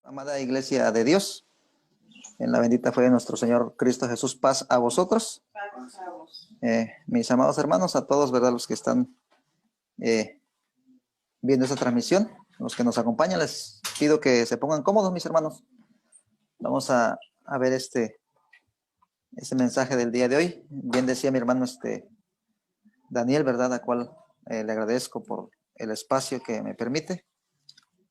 Amada Iglesia de Dios, en la bendita fe de nuestro Señor Cristo Jesús, paz a vosotros. Mis amados hermanos, a todos, ¿verdad? Los que están viendo esta transmisión, los que nos acompañan, les pido que se pongan cómodos, mis hermanos. Vamos a ver este mensaje del día de hoy. Bien decía mi hermano Daniel, ¿verdad? A cual le agradezco por el espacio que me permite,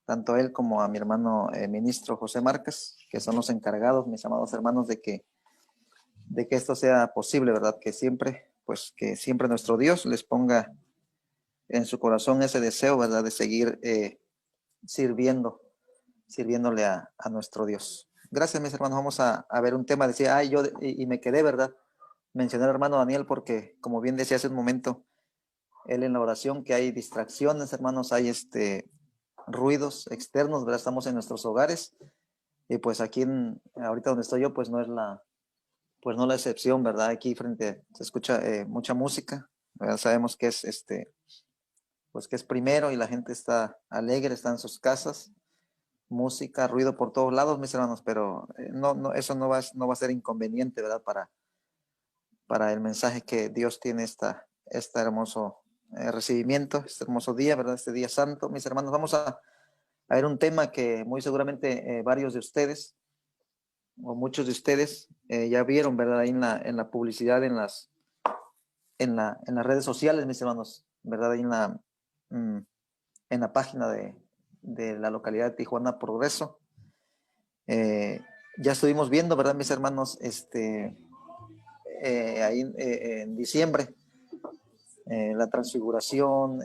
tanto a él como a mi hermano ministro José Márquez, que son los encargados, mis amados hermanos, de que esto sea posible, ¿verdad? Que siempre nuestro Dios les ponga en su corazón ese deseo, ¿verdad? De seguir sirviéndole a nuestro Dios. Gracias, mis hermanos. Vamos a ver un tema. Decía, y me quedé, ¿verdad? Mencioné al hermano Daniel porque, como bien decía hace un momento, él en la oración, que hay distracciones, hermanos, hay ruidos externos, ¿verdad? Estamos en nuestros hogares y pues aquí ahorita donde estoy yo, pues no es la excepción, ¿verdad? Aquí frente se escucha mucha música, ¿verdad? Sabemos que es pues que es primero y la gente está alegre, está en sus casas, música, ruido por todos lados, mis hermanos, pero eso no va a ser inconveniente, ¿verdad? Para el mensaje que Dios tiene este hermoso recibimiento, este hermoso día, ¿verdad? Este día santo, mis hermanos. Vamos a ver un tema que muy seguramente varios de ustedes o muchos de ustedes ya vieron, ¿verdad? Ahí en la publicidad, en las redes sociales, mis hermanos, ¿verdad? Ahí en la página de la localidad de Tijuana Progreso. Ya estuvimos viendo, ¿verdad, mis hermanos? Ahí en diciembre, la transfiguración,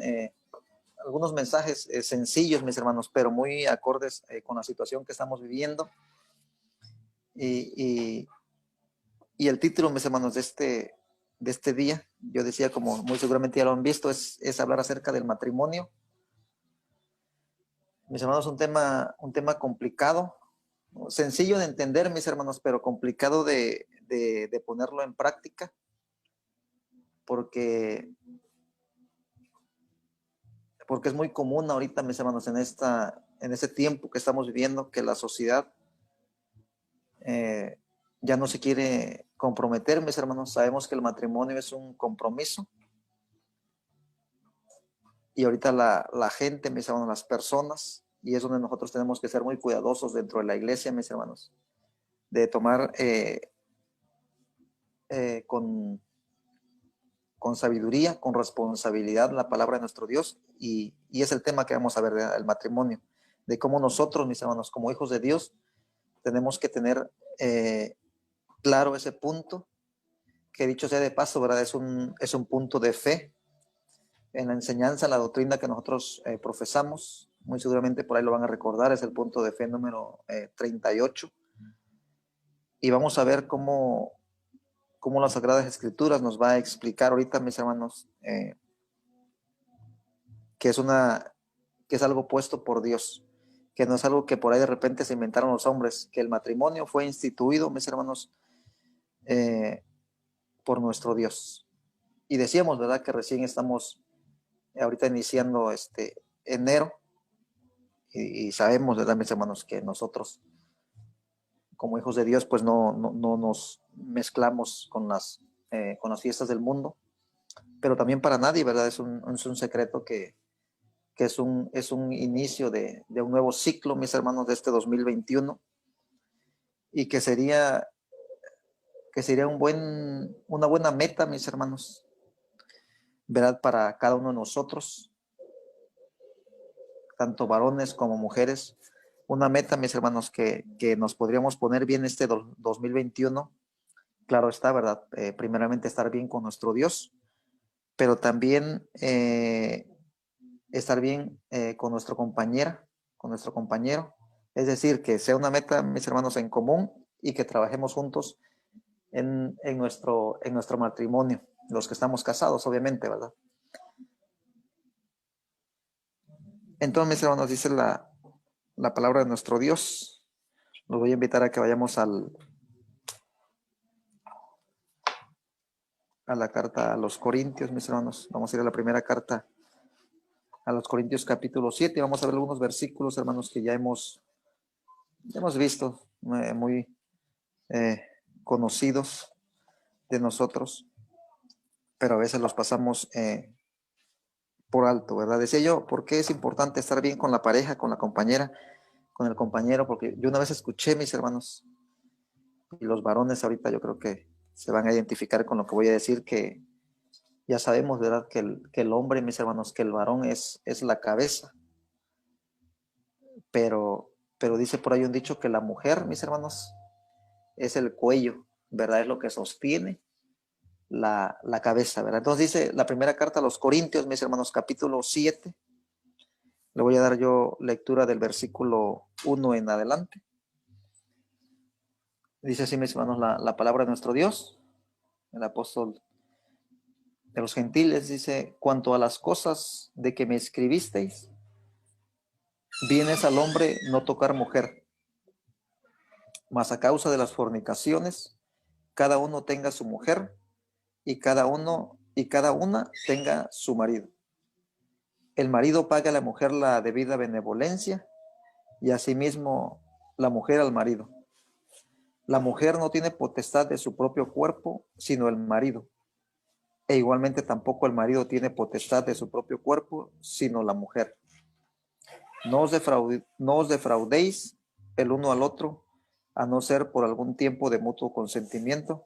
algunos mensajes sencillos, mis hermanos, pero muy acordes con la situación que estamos viviendo. Y el título, mis hermanos, de este día, yo decía, como muy seguramente ya lo han visto, es hablar acerca del matrimonio. Mis hermanos, un tema complicado, sencillo de entender, mis hermanos, pero complicado de ponerlo en práctica, porque es muy común ahorita, mis hermanos, en ese tiempo que estamos viviendo, que la sociedad ya no se quiere comprometer, mis hermanos. Sabemos que el matrimonio es un compromiso, y ahorita la gente, mis hermanos, las personas, y es donde nosotros tenemos que ser muy cuidadosos dentro de la iglesia, mis hermanos, de tomar con sabiduría, con responsabilidad la palabra de nuestro Dios, y es el tema que vamos a ver, el matrimonio, de cómo nosotros, mis hermanos, como hijos de Dios, tenemos que tener claro ese punto, que dicho sea de paso, ¿verdad? Es un punto de fe en la enseñanza, la doctrina que nosotros profesamos. Muy seguramente por ahí lo van a recordar, es el punto de fe número 38. Y vamos a ver cómo las Sagradas Escrituras nos va a explicar ahorita, mis hermanos, que es algo puesto por Dios, que no es algo que por ahí de repente se inventaron los hombres, que el matrimonio fue instituido, mis hermanos, por nuestro Dios. Y decíamos, ¿verdad?, que recién estamos ahorita iniciando enero, y sabemos, ¿verdad, mis hermanos, que nosotros como hijos de Dios pues no nos mezclamos con las fiestas del mundo, pero también para nadie, ¿verdad? Es un secreto que es un inicio de un nuevo ciclo, mis hermanos, de este 2021, y que sería una buena meta, mis hermanos, ¿verdad?, para cada uno de nosotros, tanto varones como mujeres. Una meta, mis hermanos, que nos podríamos poner bien este 2021, claro está, ¿verdad? Primeramente estar bien con nuestro Dios, pero también estar bien con nuestra compañera, con nuestro compañero. Es decir, que sea una meta, mis hermanos, en común, y que trabajemos juntos en nuestro matrimonio, los que estamos casados, obviamente, ¿verdad? Entonces, mis hermanos, dice la palabra de nuestro Dios. Los voy a invitar a que vayamos a la carta a los Corintios, mis hermanos. Vamos a ir a la primera carta a los Corintios, capítulo 7. Vamos a ver algunos versículos, hermanos, que ya hemos hemos visto muy conocidos de nosotros, pero a veces los pasamos por alto, ¿verdad? Decía yo, ¿por qué es importante estar bien con la pareja, con la compañera, con el compañero? Porque yo una vez escuché, mis hermanos, y los varones ahorita yo creo que se van a identificar con lo que voy a decir, que ya sabemos, ¿verdad? Que el hombre, mis hermanos, que el varón es la cabeza, pero dice por ahí un dicho que la mujer, mis hermanos, es el cuello, ¿verdad? Es lo que sostiene la cabeza, ¿verdad? Entonces dice la primera carta a los Corintios, mis hermanos, capítulo 7. Le voy a dar yo lectura del versículo 1 en adelante. Dice así, mis hermanos, la palabra de nuestro Dios. El apóstol de los gentiles dice: cuanto a las cosas de que me escribisteis, vienes al hombre no tocar mujer, mas a causa de las fornicaciones, cada uno tenga su mujer y cada una tenga su marido. El marido paga a la mujer la debida benevolencia y asimismo la mujer al marido. La mujer no tiene potestad de su propio cuerpo, sino el marido. E igualmente tampoco el marido tiene potestad de su propio cuerpo, sino la mujer. No os defraudéis el uno al otro, a no ser por algún tiempo de mutuo consentimiento,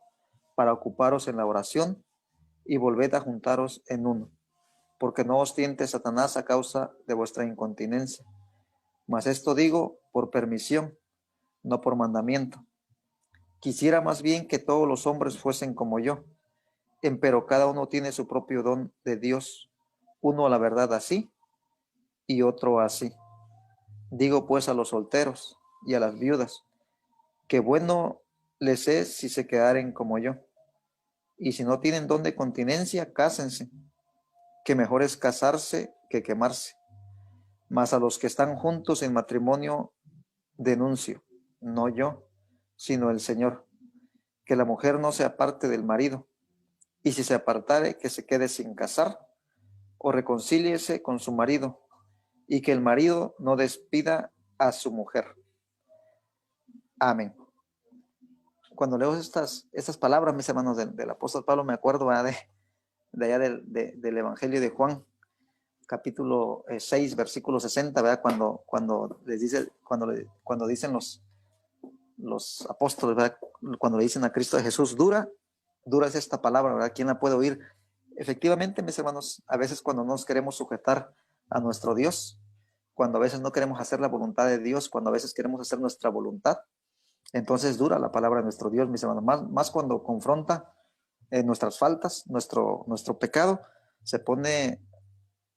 para ocuparos en la oración y volved a juntaros en uno, porque no os tiente Satanás a causa de vuestra incontinencia. Mas esto digo por permisión, no por mandamiento. Quisiera más bien que todos los hombres fuesen como yo, empero cada uno tiene su propio don de Dios, uno a la verdad así y otro así. Digo pues a los solteros y a las viudas, que bueno les es si se quedaren como yo, y si no tienen don de continencia, cásense, que mejor es casarse que quemarse. Mas a los que están juntos en matrimonio denuncio, no yo, sino el Señor, que la mujer no se aparte del marido, y si se apartare, que se quede sin casar, o reconcíliese con su marido, y que el marido no despida a su mujer. Amén. Cuando leo estas palabras, mis hermanos, del apóstol Pablo, me acuerdo de allá del Evangelio de Juan, capítulo 6, versículo 60, ¿verdad? Cuando les dice, cuando dicen los apóstoles, ¿verdad? Cuando le dicen a Cristo de Jesús, dura es esta palabra, ¿verdad? ¿Quién la puede oír? Efectivamente, mis hermanos, a veces cuando nos queremos sujetar a nuestro Dios, cuando a veces no queremos hacer la voluntad de Dios, cuando a veces queremos hacer nuestra voluntad, entonces dura la palabra de nuestro Dios, mis hermanos, más cuando confronta nuestras faltas, nuestro pecado, se pone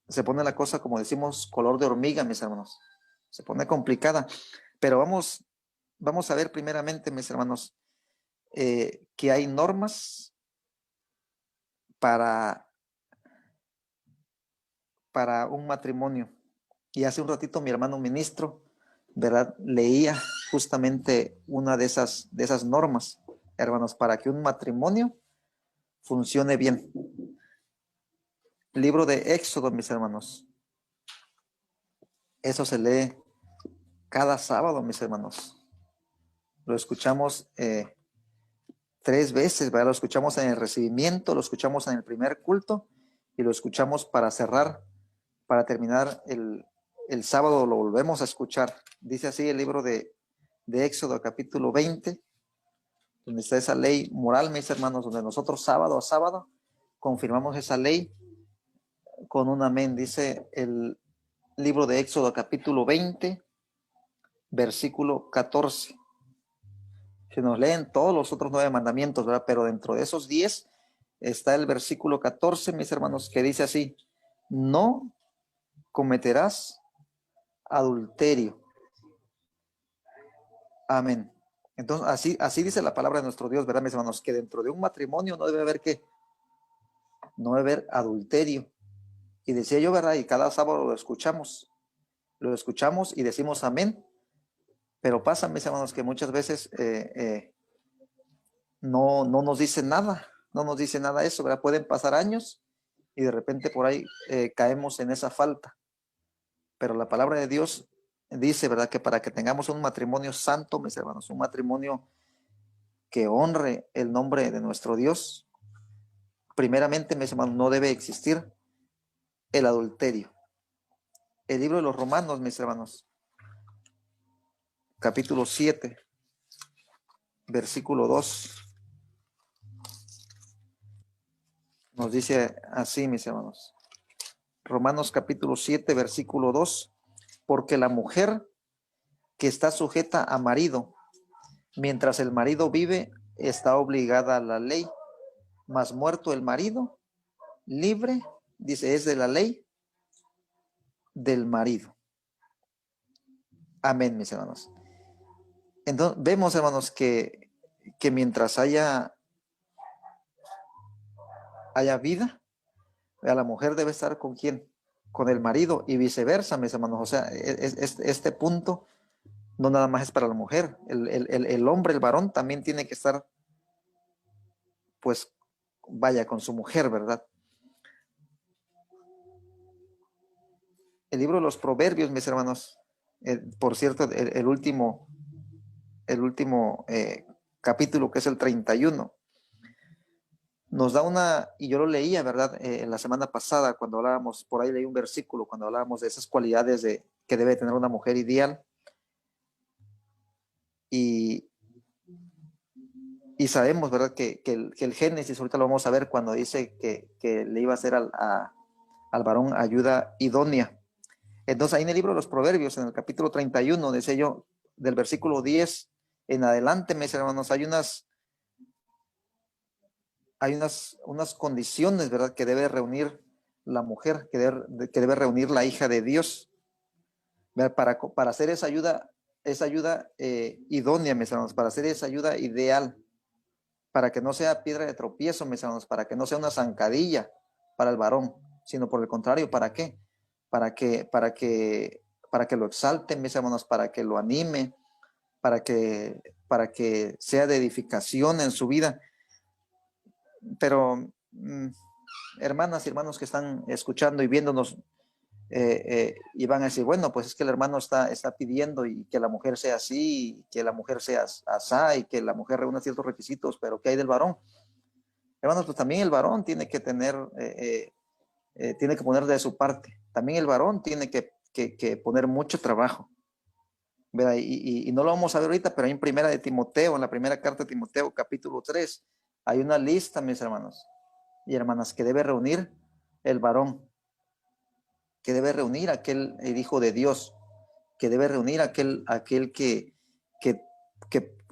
la cosa, como decimos, color de hormiga, mis hermanos, se pone complicada, pero vamos a ver primeramente, mis hermanos, que hay normas para un matrimonio. Y hace un ratito mi hermano ministro, ¿verdad? Leía justamente una de esas normas, hermanos, para que un matrimonio funcione bien. Libro de Éxodo, mis hermanos. Eso se lee cada sábado, mis hermanos. Lo escuchamos 3 veces, ¿verdad? Lo escuchamos en el recibimiento, lo escuchamos en el primer culto y lo escuchamos para cerrar, para terminar el sábado, lo volvemos a escuchar. Dice así el libro de Éxodo, capítulo 20, donde está esa ley moral, mis hermanos, donde nosotros sábado a sábado confirmamos esa ley con un amén. Dice el libro de Éxodo, capítulo 20, versículo 14. Se nos leen todos los otros 9 mandamientos, ¿verdad? Pero dentro de esos 10 está el versículo 14, mis hermanos, que dice así: no cometerás adulterio. Amén. Entonces, así dice la palabra de nuestro Dios, ¿verdad, mis hermanos? Que dentro de un matrimonio no debe haber ¿qué? No debe haber adulterio. Y decía yo, ¿verdad? Y cada sábado lo escuchamos y decimos amén. Pero pasa, mis hermanos, que muchas veces no nos dice nada, eso, ¿verdad? Pueden pasar años y de repente por ahí caemos en esa falta. Pero la palabra de Dios dice, ¿verdad? Que para que tengamos un matrimonio santo, mis hermanos, un matrimonio que honre el nombre de nuestro Dios, primeramente, mis hermanos, no debe existir el adulterio. El libro de los Romanos, mis hermanos, capítulo 7, versículo 2, nos dice así, mis hermanos. Romanos capítulo 7, versículo 2, porque la mujer que está sujeta a marido, mientras el marido vive, está obligada a la ley, mas muerto el marido, libre, dice, es de la ley del marido. Amén, mis hermanos. Entonces, vemos, hermanos, que mientras haya vida, la mujer debe estar con quién, con el marido y viceversa, mis hermanos. O sea, este punto no nada más es para la mujer, el hombre, el varón también tiene que estar, pues, vaya, con su mujer, ¿verdad? El libro de los Proverbios, mis hermanos, por cierto, el último capítulo, que es el 31, nos da y yo lo leía, ¿verdad? La semana pasada, cuando hablábamos, por ahí leí un versículo, cuando hablábamos de esas cualidades que debe tener una mujer ideal. Y sabemos, ¿verdad? Que el Génesis, ahorita lo vamos a ver, cuando dice que le iba a hacer al varón ayuda idónea. Entonces, ahí en el libro de los Proverbios, en el capítulo 31, dice yo, del versículo 10 en adelante, mis hermanos, hay unas condiciones, ¿verdad? Que debe reunir la mujer, que debe reunir la hija de Dios, ¿verdad? Para hacer esa ayuda idónea, mis hermanos, para hacer esa ayuda ideal, para que no sea piedra de tropiezo, mis hermanos, para que no sea una zancadilla para el varón, sino por el contrario, ¿para qué? Para que lo exalte, mis hermanos, para que lo anime, para que sea de edificación en su vida. Pero, hermanas y hermanos que están escuchando y viéndonos, y van a decir, bueno, pues es que el hermano está pidiendo y que la mujer sea así, y que la mujer sea asá, y que la mujer reúna ciertos requisitos, pero ¿qué hay del varón? Hermanos, pues también el varón tiene que tiene que poner de su parte. También el varón tiene que poner mucho trabajo. ¿Verdad? Y no lo vamos a ver ahorita, pero ahí en primera de Timoteo, en la primera carta de Timoteo, capítulo 3, hay una lista, mis hermanos y hermanas, que debe reunir el varón, que debe reunir el hijo de Dios, que debe reunir aquel que, que,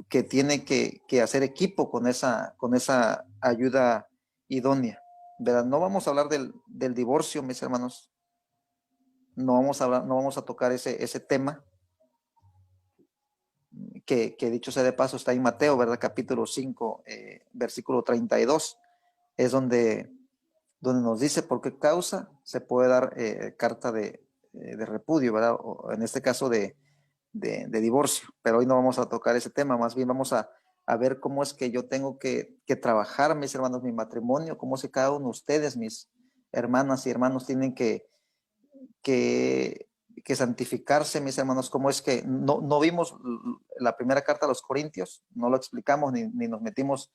que tiene que hacer equipo con esa ayuda idónea. ¿Verdad? No vamos a hablar del divorcio, mis hermanos. No vamos a tocar ese tema, que dicho sea de paso está en Mateo, ¿verdad? Capítulo 5, versículo 32, es donde nos dice por qué causa se puede dar carta de repudio, ¿verdad? O en este caso de divorcio. Pero hoy no vamos a tocar ese tema, más bien vamos a ver cómo es que yo tengo que trabajar, mis hermanos, mi matrimonio, cómo es que cada uno de ustedes, mis hermanas y hermanos, tienen que santificarse, mis hermanos. Cómo es que no vimos la primera carta a los Corintios, no lo explicamos, ni nos metimos,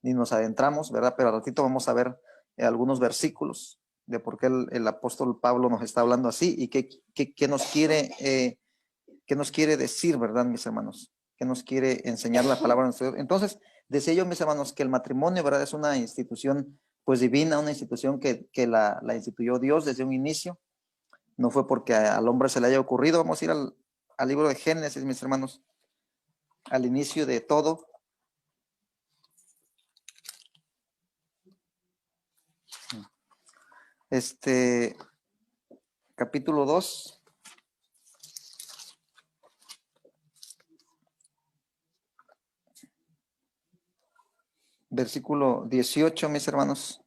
ni nos adentramos, ¿verdad? Pero al ratito vamos a ver algunos versículos de por qué el apóstol Pablo nos está hablando así y qué nos quiere decir, ¿verdad, mis hermanos? ¿Qué nos quiere enseñar la palabra de Dios? Entonces, decía yo, mis hermanos, que el matrimonio, ¿verdad? Es una institución, pues, divina, una institución que la instituyó Dios desde un inicio. No fue porque al hombre se le haya ocurrido. Vamos a ir al libro de Génesis, mis hermanos, al inicio de todo. Capítulo 2. Versículo 18, mis hermanos.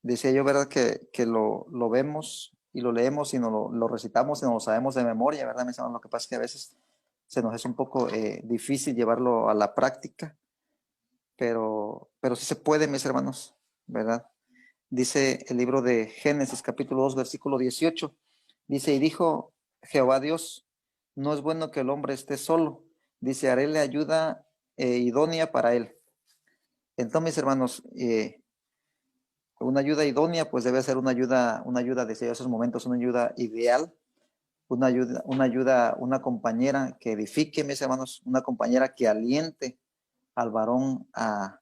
Decía yo, ¿verdad? Que lo vemos y lo leemos y no lo recitamos y no lo sabemos de memoria, ¿verdad, mis hermanos? Lo que pasa es que a veces se nos es un poco difícil llevarlo a la práctica, pero sí se puede, mis hermanos, ¿verdad? Dice el libro de Génesis, capítulo 2, versículo 18. Dice, y dijo Jehová Dios, no es bueno que el hombre esté solo. Dice, haréle ayuda idónea para él. Entonces, mis hermanos, una ayuda idónea, pues debe ser una ayuda de esos momentos, una ayuda ideal, una compañera que edifique, mis hermanos, una compañera que aliente al varón a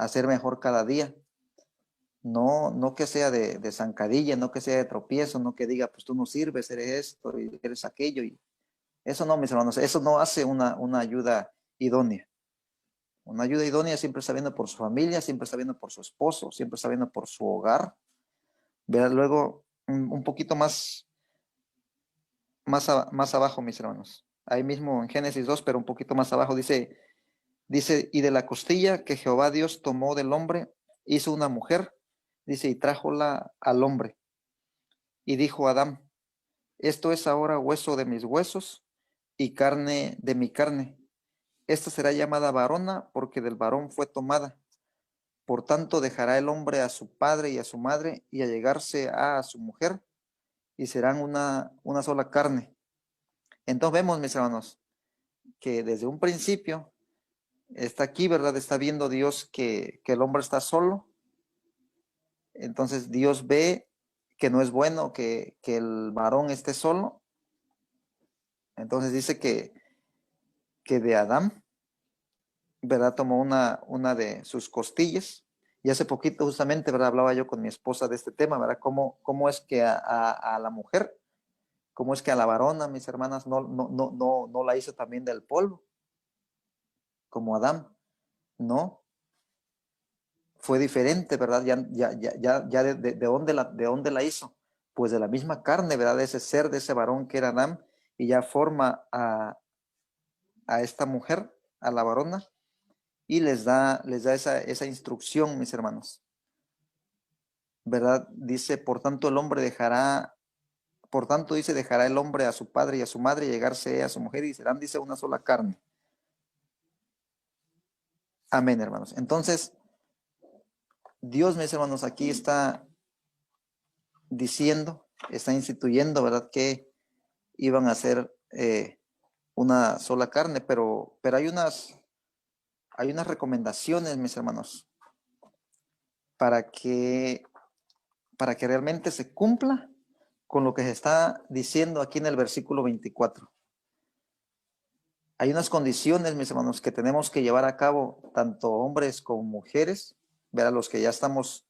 ser mejor cada día. No que sea de zancadilla, no que sea de tropiezo, no que diga, pues tú no sirves, eres esto y eres aquello. Y eso no, mis hermanos, eso no hace una ayuda idónea. Una ayuda idónea siempre está viendo por su familia, siempre está viendo por su esposo, siempre está viendo por su hogar. Verá luego un poquito más abajo, mis hermanos. Ahí mismo en Génesis 2, pero un poquito más abajo dice, y de la costilla que Jehová Dios tomó del hombre, hizo una mujer, dice, y trájola al hombre. Y dijo Adán, esto es ahora hueso de mis huesos y carne de mi carne. Esta será llamada varona porque del varón fue tomada. Por tanto, dejará el hombre a su padre y a su madre y allegarse a su mujer y serán una sola carne. Entonces vemos, mis hermanos, que desde un principio está aquí, ¿verdad? Está viendo Dios que el hombre está solo. Entonces Dios ve que no es bueno que el varón esté solo. Entonces dice que de Adán, ¿verdad? Tomó una de sus costillas. Y hace poquito justamente, ¿verdad? Hablaba yo con mi esposa de este tema, ¿verdad? ¿Cómo es que a la mujer, cómo es que a la varona, mis hermanas, no la hizo también del polvo, como Adán? No, fue diferente, ¿verdad? Ya de dónde la hizo. Pues de la misma carne, ¿verdad? De ese ser, de ese varón que era Adán, y ya forma a esta mujer, a la varona, y les da esa instrucción, mis hermanos. ¿Verdad? Dice, por tanto dice, dejará el hombre a su padre y a su madre, y llegarse a su mujer, y serán, dice, una sola carne. Amén, hermanos. Entonces, Dios, mis hermanos, aquí está diciendo, está instituyendo, ¿verdad? Que iban a ser una sola carne, pero hay unas recomendaciones, mis hermanos, para que, para que realmente se cumpla con lo que se está diciendo aquí en el versículo 24. Hay unas condiciones, mis hermanos, que tenemos que llevar a cabo, tanto hombres como mujeres, ver a los que ya estamos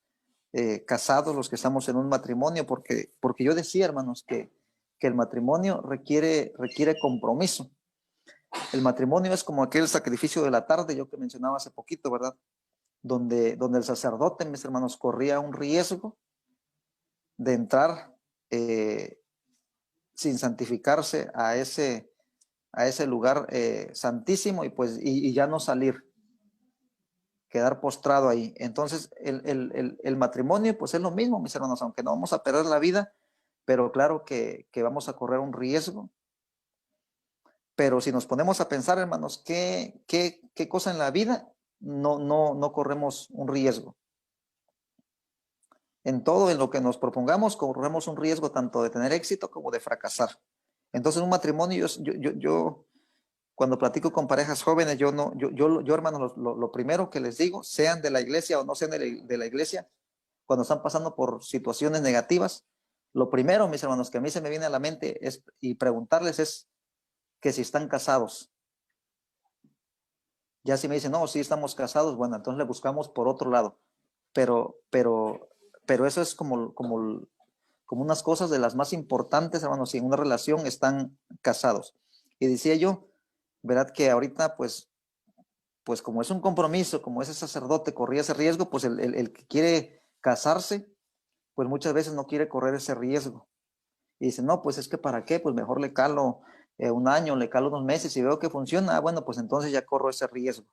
casados, los que estamos en un matrimonio, porque yo decía, hermanos, que el matrimonio requiere compromiso. El matrimonio es como aquel sacrificio de la tarde, yo que mencionaba hace poquito, ¿verdad? Donde el sacerdote, mis hermanos, corría un riesgo de entrar sin santificarse a ese lugar santísimo y ya no salir, quedar postrado ahí. Entonces, el matrimonio, pues es lo mismo, mis hermanos, aunque no vamos a perder la vida, pero claro que vamos a correr un riesgo. Pero si nos ponemos a pensar, hermanos, ¿qué cosa en la vida no corremos un riesgo? En todo, en lo que nos propongamos, corremos un riesgo tanto de tener éxito como de fracasar. Entonces, en un matrimonio, yo cuando platico con parejas jóvenes, yo hermanos, lo primero que les digo, sean de la iglesia o no sean de la iglesia, cuando están pasando por situaciones negativas, lo primero, mis hermanos, que a mí se me viene a la mente y preguntarles es que si están casados. Ya si me dicen, no, sí estamos casados, bueno, entonces le buscamos por otro lado. Pero eso es como unas cosas de las más importantes, hermanos, si en una relación están casados. Y decía yo, ¿verdad? Que ahorita, pues como es un compromiso, como ese sacerdote corría ese riesgo, pues el que quiere casarse, pues muchas veces no quiere correr ese riesgo. Y dice, no, pues es que ¿para qué? Pues mejor le calo un año, le calo unos meses y veo que funciona, bueno, pues entonces ya corro ese riesgo.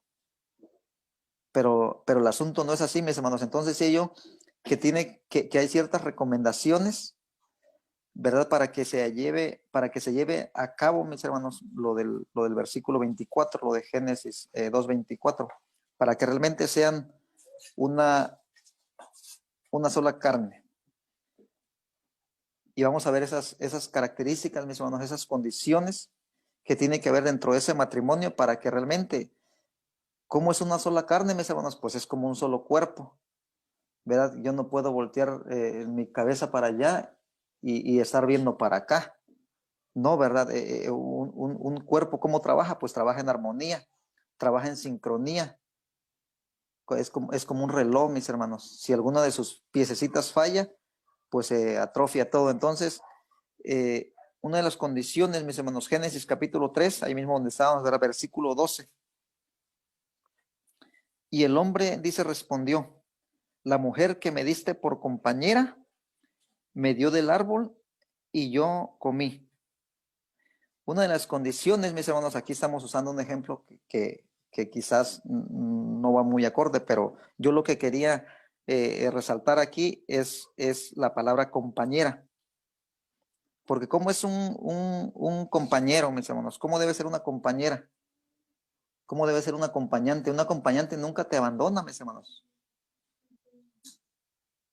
Pero el asunto no es así, mis hermanos. Entonces sí, yo que hay ciertas recomendaciones, ¿verdad? Para que se lleve a cabo, mis hermanos, lo del versículo 24, lo de Génesis 2:24, para que realmente sean una sola carne. Y vamos a ver esas características, mis hermanos, esas condiciones que tiene que haber dentro de ese matrimonio para que realmente, ¿cómo es una sola carne, mis hermanos? Pues es como un solo cuerpo, ¿verdad? Yo no puedo voltear mi cabeza para allá y estar viendo para acá. No, ¿verdad? Un cuerpo, ¿cómo trabaja? Pues trabaja en armonía, trabaja en sincronía. Es como un reloj, mis hermanos. Si alguna de sus piececitas falla, pues se atrofia todo. Entonces, una de las condiciones, mis hermanos, Génesis capítulo 3, ahí mismo donde estábamos, ¿verdad? Versículo 12. Y el hombre, dice, respondió, la mujer que me diste por compañera me dio del árbol y yo comí. Una de las condiciones, mis hermanos, aquí estamos usando un ejemplo que quizás no va muy acorde, pero yo lo que quería resaltar aquí es la palabra compañera. Porque ¿cómo es un compañero, mis hermanos? ¿Cómo debe ser una compañera? ¿Cómo debe ser un acompañante? Un acompañante nunca te abandona, mis hermanos.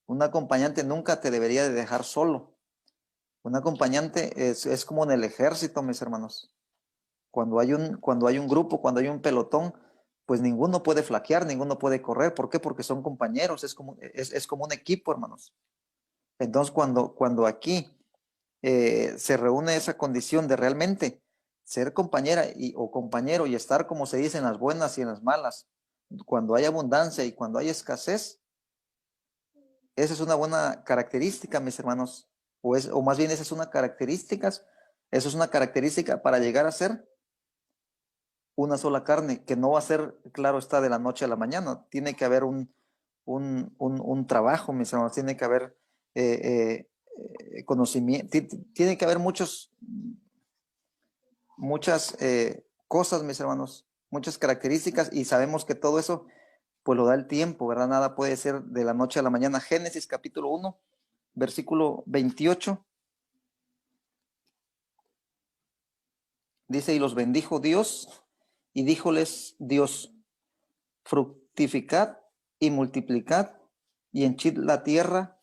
Un acompañante nunca te debería de dejar solo. Un acompañante es como en el ejército, mis hermanos. Cuando hay un grupo, cuando hay un pelotón, pues ninguno puede flaquear, ninguno puede correr. ¿Por qué? Porque son compañeros, es como un equipo, hermanos. Entonces, cuando aquí se reúne esa condición de realmente ser compañera o compañero y estar, como se dice, en las buenas y en las malas, cuando hay abundancia y cuando hay escasez, esa es una buena característica, mis hermanos, o más bien esa es una característica, eso es una característica para llegar a ser una sola carne, que no va a ser, claro está, de la noche a la mañana. Tiene que haber un trabajo, mis hermanos, tiene que haber conocimiento, tiene que haber muchas cosas, mis hermanos, muchas características, y sabemos que todo eso, pues lo da el tiempo, ¿verdad? Nada puede ser de la noche a la mañana. Génesis capítulo 1, versículo 28, dice, y los bendijo Dios, y díjoles Dios, fructificad y multiplicad, y henchid la tierra,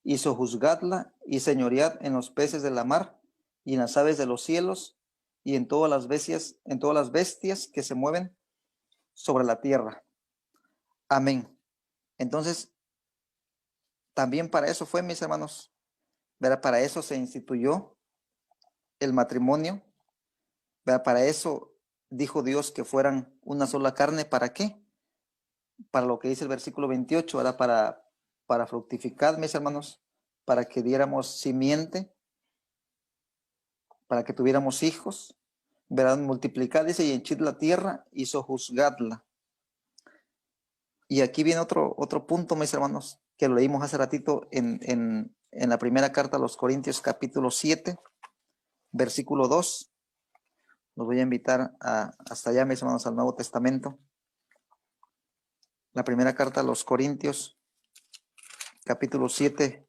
y sojuzgadla, y señoread en los peces de la mar, y en las aves de los cielos, y en todas las bestias que se mueven sobre la tierra. Amén. Entonces, también para eso fue, mis hermanos, ¿verdad? Para eso se instituyó el matrimonio, ¿verdad? Para eso dijo Dios que fueran una sola carne. ¿Para qué? Para lo que dice el versículo 28, ¿verdad? Para fructificar, mis hermanos, para que diéramos simiente, para que tuviéramos hijos, ¿verdad? Multiplicad, dice, y henchid la tierra y sojuzgadla. Y aquí viene otro punto, mis hermanos, que lo leímos hace ratito en la primera carta a los Corintios, capítulo 7, versículo 2. Los voy a invitar hasta allá, mis hermanos, al Nuevo Testamento. La primera carta a los Corintios, capítulo 7,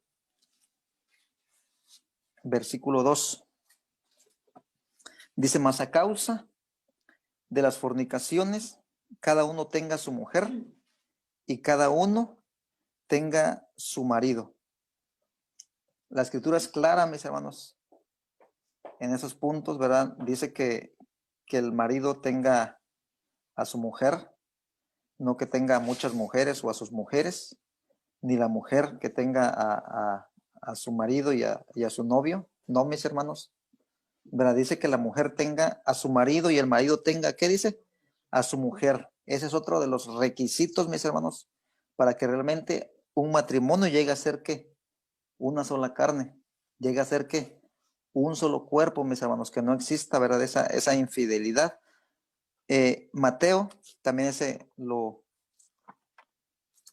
versículo 2. Dice, mas a causa de las fornicaciones, cada uno tenga su mujer y cada uno tenga su marido. La escritura es clara, mis hermanos, en esos puntos, ¿verdad? Dice que el marido tenga a su mujer, no que tenga a muchas mujeres o a sus mujeres, ni la mujer que tenga a su marido y a su novio. No, mis hermanos, ¿verdad? Dice que la mujer tenga a su marido y el marido tenga, ¿qué dice? A su mujer. Ese es otro de los requisitos, mis hermanos, para que realmente un matrimonio llegue a ser, ¿qué? Una sola carne. Llegue a ser, ¿qué? Un solo cuerpo, mis hermanos, que no exista, ¿verdad? Esa infidelidad. Mateo, también ese lo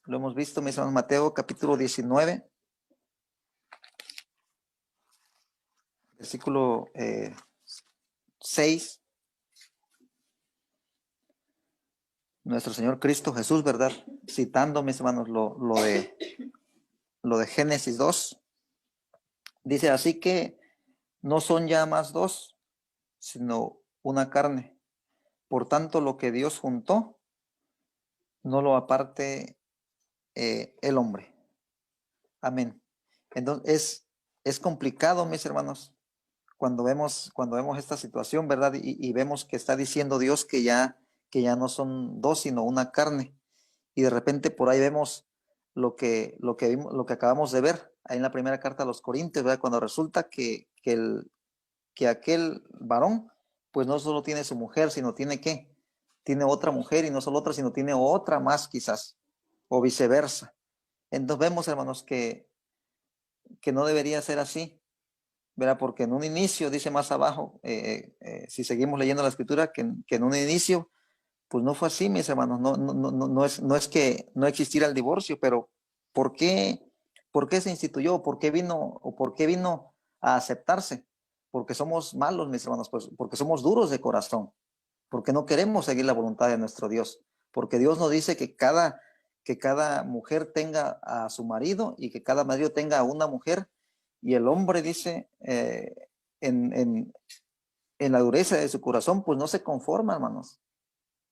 hemos visto, mis hermanos. Mateo capítulo 19, versículo 6. Nuestro Señor Cristo Jesús, ¿verdad? Citando, mis hermanos, lo de Génesis 2. Dice, así que no son ya más dos, sino una carne. Por tanto, lo que Dios juntó, no lo aparte el hombre. Amén. Entonces, es complicado, mis hermanos, cuando vemos esta situación, ¿verdad? Y vemos que está diciendo Dios que ya no son dos, sino una carne. Y de repente por ahí vemos lo que acabamos de ver ahí en la primera carta a los Corintios, ¿verdad? Cuando resulta que aquel varón, pues no solo tiene su mujer, sino tiene ¿qué? Tiene otra mujer, y no solo otra, sino tiene otra más quizás, o viceversa. Entonces vemos, hermanos, que no debería ser así, ¿verdad? Porque en un inicio, dice más abajo, si seguimos leyendo la escritura, que en un inicio, pues no fue así, mis hermanos. No es que no existiera el divorcio, pero ¿por qué, por qué se instituyó? ¿Por qué vino a aceptarse? Porque somos malos, mis hermanos, pues porque somos duros de corazón, porque no queremos seguir la voluntad de nuestro Dios, porque Dios nos dice que cada mujer tenga a su marido y que cada marido tenga a una mujer, y el hombre dice en, en, en la dureza de su corazón, pues no se conforma, hermanos,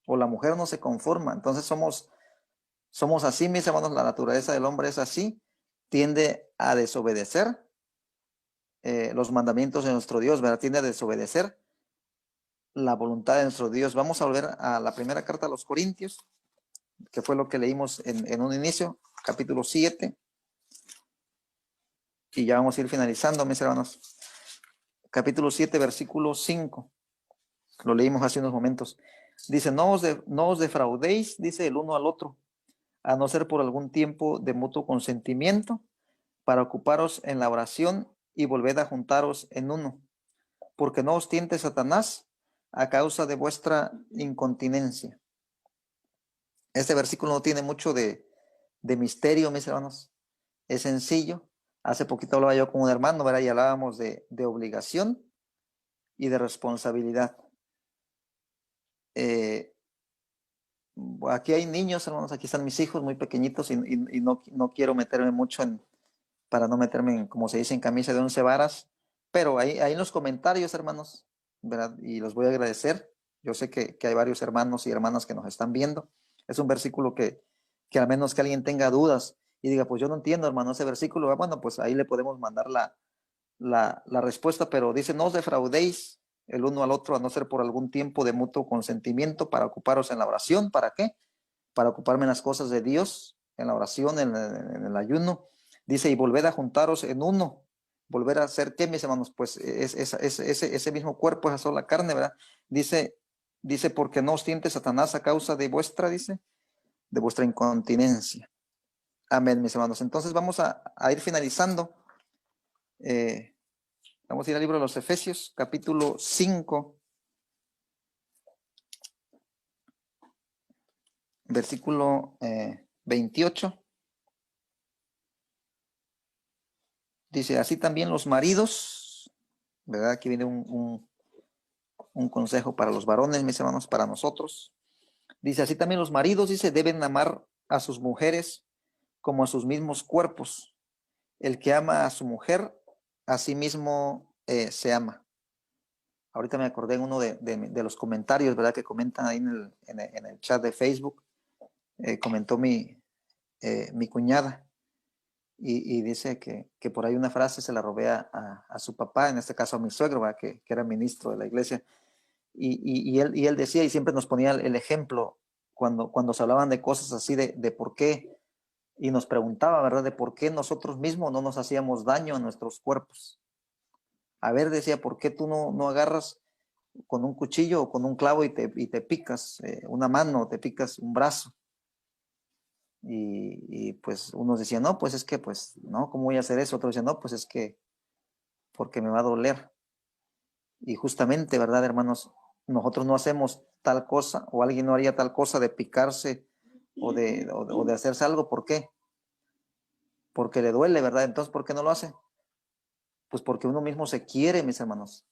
o la mujer no se conforma. Entonces somos así, mis hermanos, la naturaleza del hombre es así, tiende a desobedecer los mandamientos de nuestro Dios, ¿verdad? Tiende a desobedecer la voluntad de nuestro Dios. Vamos a volver a la primera carta a los Corintios, que fue lo que leímos en un inicio, capítulo 7, y ya vamos a ir finalizando, mis hermanos. Capítulo 7, versículo 5, lo leímos hace unos momentos. Dice, no os defraudéis, dice, el uno al otro, a no ser por algún tiempo de mutuo consentimiento, para ocuparos en la oración y volved a juntaros en uno, porque no os tiente Satanás a causa de vuestra incontinencia. Este versículo no tiene mucho de misterio, mis hermanos. Es sencillo. Hace poquito hablaba yo con un hermano, ¿verdad? Y hablábamos de obligación y de responsabilidad. Aquí hay niños, hermanos, aquí están mis hijos muy pequeñitos, y no quiero meterme mucho para no meterme en, como se dice, en camisa de 11 varas, pero ahí en los comentarios, hermanos, ¿verdad? Y los voy a agradecer. Yo sé que hay varios hermanos y hermanas que nos están viendo. Es un versículo que al menos que alguien tenga dudas y diga, pues yo no entiendo, hermano, ese versículo. Bueno, pues ahí le podemos mandar la respuesta, pero dice, no os defraudéis el uno al otro, a no ser por algún tiempo de mutuo consentimiento, para ocuparos en la oración. ¿Para qué? Para ocuparme en las cosas de Dios, en la oración, en el ayuno. Dice, y volver a juntaros en uno. Volver a hacer, ¿qué, mis hermanos? Pues ese mismo cuerpo, esa sola carne, ¿verdad? Dice, porque no os tiente Satanás a causa de vuestra, dice, de vuestra incontinencia. Amén, mis hermanos. Entonces vamos a ir finalizando. Vamos a ir al libro de los Efesios, capítulo 5, versículo 28. Dice, así también los maridos, ¿verdad? Aquí viene un consejo para los varones, mis hermanos, para nosotros. Dice, así también los maridos, dice, deben amar a sus mujeres como a sus mismos cuerpos. El que ama a su mujer, a sí mismo se ama. Ahorita me acordé en uno de los comentarios, ¿verdad? Que comentan ahí en el chat de Facebook. Comentó mi cuñada. Y dice que por ahí una frase se la robé a su papá, en este caso a mi suegro, ¿verdad? Que era ministro de la iglesia. Y él decía, y siempre nos ponía el ejemplo, cuando se hablaban de cosas así, de por qué, y nos preguntaba, ¿verdad? De por qué nosotros mismos no nos hacíamos daño a nuestros cuerpos. A ver, decía, ¿por qué tú no agarras con un cuchillo o con un clavo y te picas una mano, te picas un brazo? Y pues unos decían, no, pues es que, pues, no, ¿cómo voy a hacer eso? Otros decían, no, pues es que, porque me va a doler. Y justamente, ¿verdad, hermanos? Nosotros no hacemos tal cosa, o alguien no haría tal cosa de picarse o de hacerse algo. ¿Por qué? Porque le duele, ¿verdad? Entonces, ¿por qué no lo hace? Pues porque uno mismo se quiere, mis hermanos.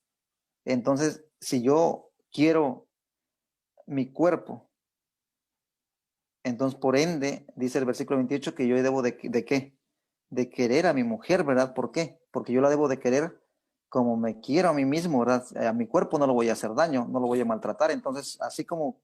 Entonces, si yo quiero mi cuerpo, entonces por ende, dice el versículo 28, que yo debo de ¿qué? De querer a mi mujer, ¿verdad? ¿Por qué? Porque yo la debo de querer como me quiero a mí mismo, ¿verdad? A mi cuerpo no lo voy a hacer daño, no lo voy a maltratar. Entonces, así como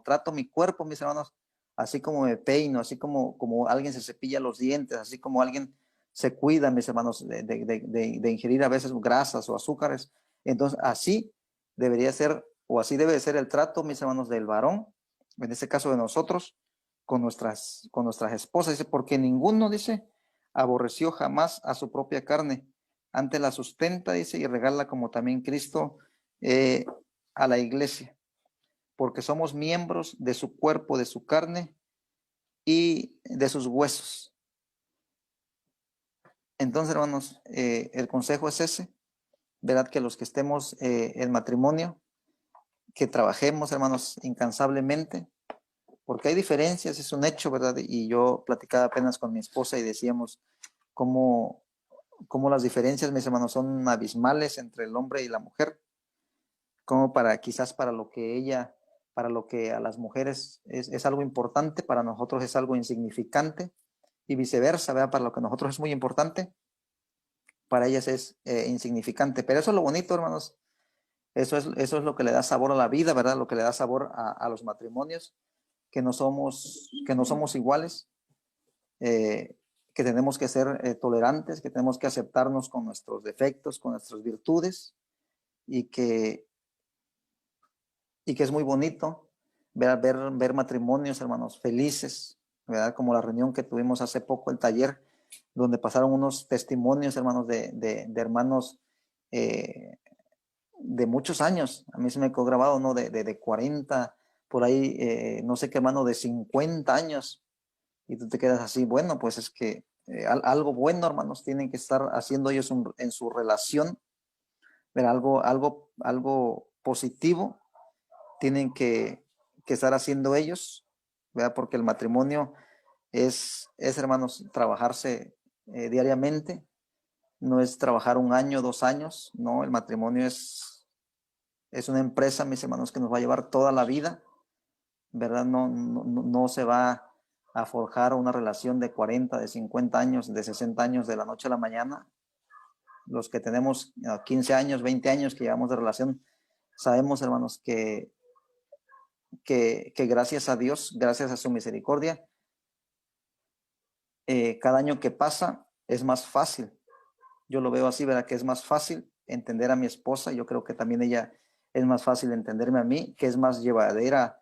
trato mi cuerpo, mis hermanos, así como me peino, así como alguien se cepilla los dientes, así como alguien se cuida, mis hermanos, de ingerir a veces grasas o azúcares. Entonces, así debería ser, o así debe de ser el trato, mis hermanos, del varón, en este caso de nosotros, con nuestras esposas. Dice, porque ninguno, dice, aborreció jamás a su propia carne, antes la sustenta, dice, y regala como también Cristo a la iglesia, porque somos miembros de su cuerpo, de su carne y de sus huesos. Entonces, hermanos, el consejo es ese, ¿verdad? Que los que estemos en matrimonio, que trabajemos, hermanos, incansablemente, porque hay diferencias, es un hecho, ¿verdad? Y yo platicaba apenas con mi esposa y decíamos cómo las diferencias, mis hermanos, son abismales entre el hombre y la mujer, como quizás para lo que a las mujeres es algo importante, para nosotros es algo insignificante, y viceversa, ¿verdad? Para lo que a nosotros es muy importante, para ellas es insignificante. Pero eso es lo bonito, hermanos. Eso es lo que le da sabor a la vida, ¿verdad? Lo que le da sabor a los matrimonios, que no somos iguales, que tenemos que ser tolerantes, que tenemos que aceptarnos con nuestros defectos, con nuestras virtudes, y que es muy bonito ver matrimonios, hermanos, felices, ¿verdad? Como la reunión que tuvimos hace poco, el taller, donde pasaron unos testimonios, hermanos, de hermanos de muchos años. A mí se me quedó grabado, ¿no? De 40, por ahí, no sé qué, hermano, de 50 años. Y tú te quedas así, bueno, pues es que algo bueno, hermanos, tienen que estar haciendo ellos en su relación, ver algo positivo tienen que estar haciendo ellos, ¿verdad? Porque el matrimonio hermanos, trabajarse diariamente, no es trabajar un año, 2 años, no, el matrimonio es una empresa, mis hermanos, que nos va a llevar toda la vida, ¿verdad? No se va a forjar una relación de 40, de 50 años, de 60 años de la noche a la mañana. Los que tenemos 15 años, 20 años que llevamos de relación, sabemos, hermanos, que gracias a Dios, gracias a su misericordia, cada año que pasa es más fácil. Yo lo veo así, ¿verdad? Que es más fácil entender a mi esposa. Yo creo que también ella es más fácil entenderme a mí, que es más llevadera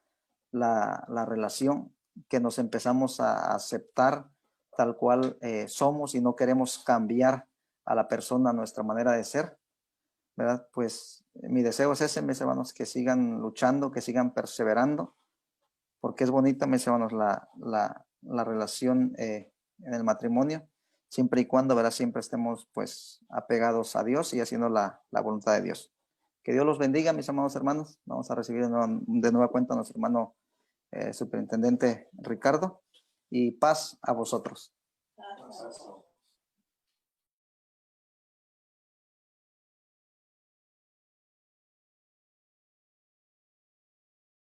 la relación, que nos empezamos a aceptar tal cual somos y no queremos cambiar a la persona, a nuestra manera de ser, ¿verdad? Pues mi deseo es ese, mis hermanos, que sigan luchando, que sigan perseverando, porque es bonita, mis hermanos, la relación en el matrimonio, siempre y cuando, ¿verdad? Siempre estemos pues apegados a Dios y haciendo la voluntad de Dios. Que Dios los bendiga, mis amados hermanos. Vamos a recibir de nueva cuenta a nuestro hermano superintendente Ricardo, y paz a vosotros.